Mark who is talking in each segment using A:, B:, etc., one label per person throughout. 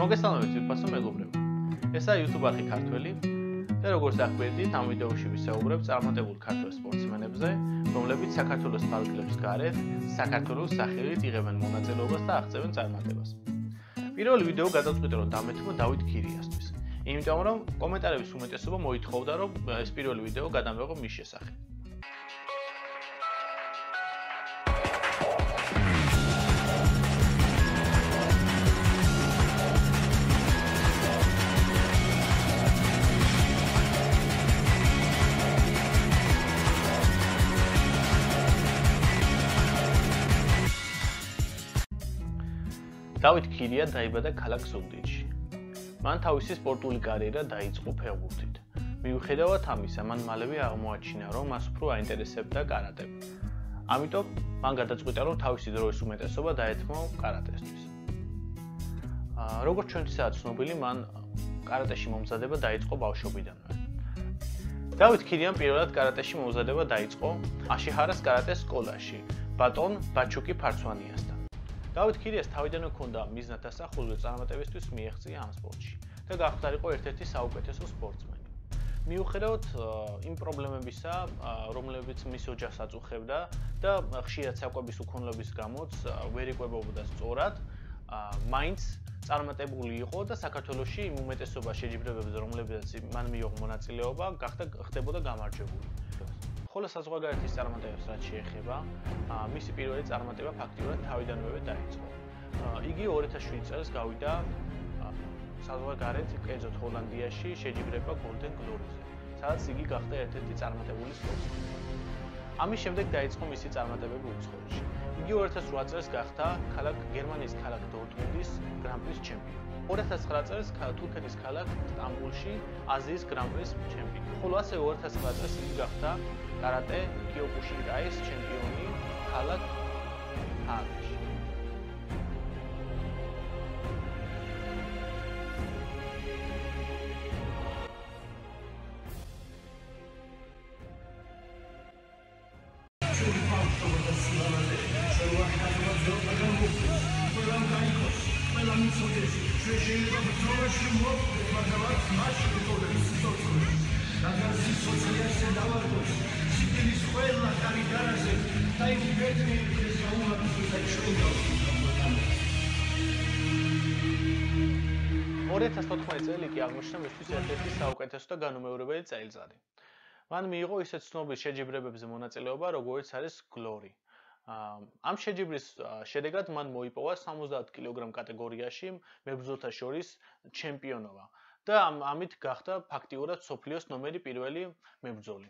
A: მოგესალმებით ვიფასო მეგობრებო. ესაა YouTube არხი ქართველი და როგორც დაგვერდით, ამ ვიდეოში ვისაუბრებ წარმატებულ ქართველ სპორტსმენებზე, რომლებიც საქართველოს თვალყილებს გარეთ საქართველოს სახელით იღებენ მონაწილეობას და აღწევენ წარმატებას. პირველი ვიდეო გადავწყვიტე რომ დამეთმო დავით ქირიასთვის. იმიტომ რომ კომენტარების უმეტესობა მოითხოვდა რომ ეს პირველი ვიდეო გადამეღო მის შესახებ. დავით ქირია დაიბადა ქალაქ ზუგდიდში. მან თავისი სპორტული კარიერა დაიწყო ფეხბურთით. მიუხედავად ამისა, მან მალევე აღმოაჩინა, რომ მას უფრო აინტერესებდა კარატე. ამიტომ მან გადაწყვიტა, რომ თავისი დროის უმეტესობა დაეთმო კარატესთვის. როგორც ჩვენთვისაც ცნობილი, მან კარატეში მომზადება დაიწყო ბავშვობიდანვე. დავით ქირიამ პირველად კარატეში მომზადება დაიწყო აშიჰარას კარატეს სკოლაში, ბატონ ბაჩუკი ფარცვანიასთან. დავით ქირიას თავიდანვე ჰქონდა მიზნად დასახული წარმატებისთვის მიეღწია ამ სპორტში და გახდარიყო ერთ-ერთი საუკეთესო სპორტსმენი. მიუხედავად იმ პრობლემებისა, რომლებიც მის ოჯახს აწუხებდა და ხშირად საკვების უქონლობის გამოც ვერ იკვებებოდა სწორად, მაინც წარმატებული იყო და საქართველოში იმ უმეტესობა შეჯიბრებებზე, რომლებიც მან მიიღო მონაწილეობა, ხდებოდა გამარჯვებული. ხოლო საზღვარგარეთის წარმატებებს რაც შეეხება, მისი პირველი წარმატება ფაქტიურად თავიდანვე დაიწყო. იგი 2007 წელს გავიდა საზღვარგარეთ, კერძოდ ჰოლანდიაში შეჯიბრება Golden Glory-ზე, სადაც იგი გახდა ერთ-ერთი წარმატებული სპორტსმენი. ამის შემდეგ დაიწყო მისი წარმატებები უცხოეთში. იგი 2008 წელს გახდა გერმანიის ქალაქ დორტმუნდის გრან-პრის ჩემპიონი. 2009 წელს თურქეთის ქალაქ სტამბულში აზიის გრან-პრის ჩემპიონი. ხოლო ასე 2009 წელს იგი გახდა კარატე კიოკუშინკაის ჩემპიონი ქალაქ ჰააგში. წელი კი აღმოჩნდა მისთვის ერთ-ერთი საუკეთესო და განუმეორებელი წელიწადი. მან მიიღო ისეთ ცნობილ შეჯიბრებებზე მონაწილეობა, როგორიც არის Glory. ამ შეჯიბრის შედეგად მან მოიპოვა 70 კილოგრამ კატეგორიაში მებრძოლთა შორის ჩემპიონობა და ამით გახდა ფაქტიურად მსოფლიოს ნომერი პირველი მებრძოლი.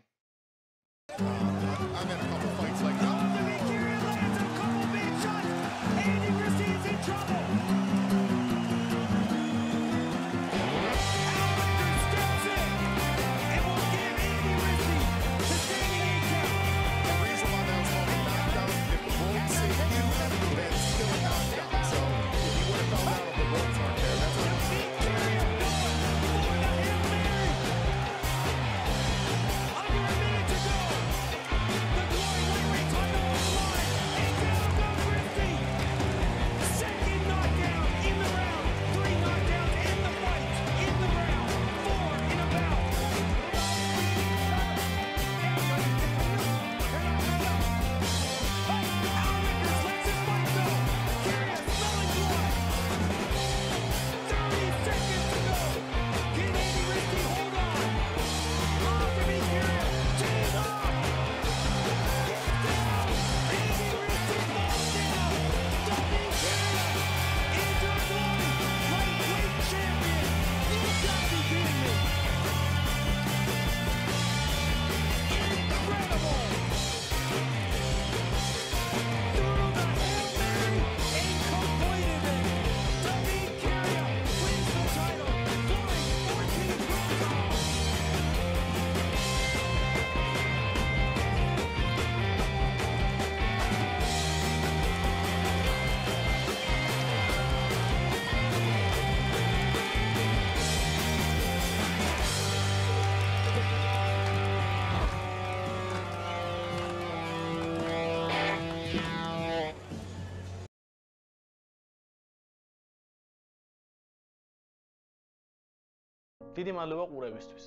A: დიდი მადლობა ყურებისთვის.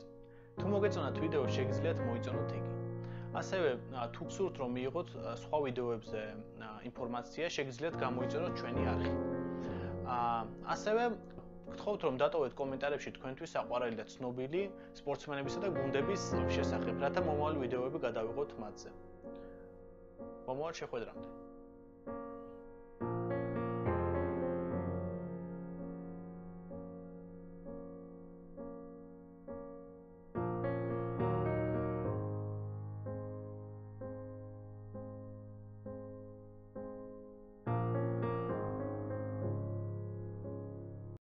A: თუ მოგეწონათ ვიდეო, შეგიძლიათ მოიწონოთ იგი. ასევე თუ გსურთ რომ მიიღოთ სხვა ვიდეოებზე ინფორმაცია, შეგიძლიათ გამოიწონოთ ჩვენი არხი. ასევე გთხოვთ რომ დატოვეთ კომენტარებში თქვენთვის საყვარელი და ცნობილი სპორტსმენებისა და გუნდების შესახებ, რათა მომავალ ვიდეოები გადავიღოთ მათზე. მომავალ შეხვედრამდე.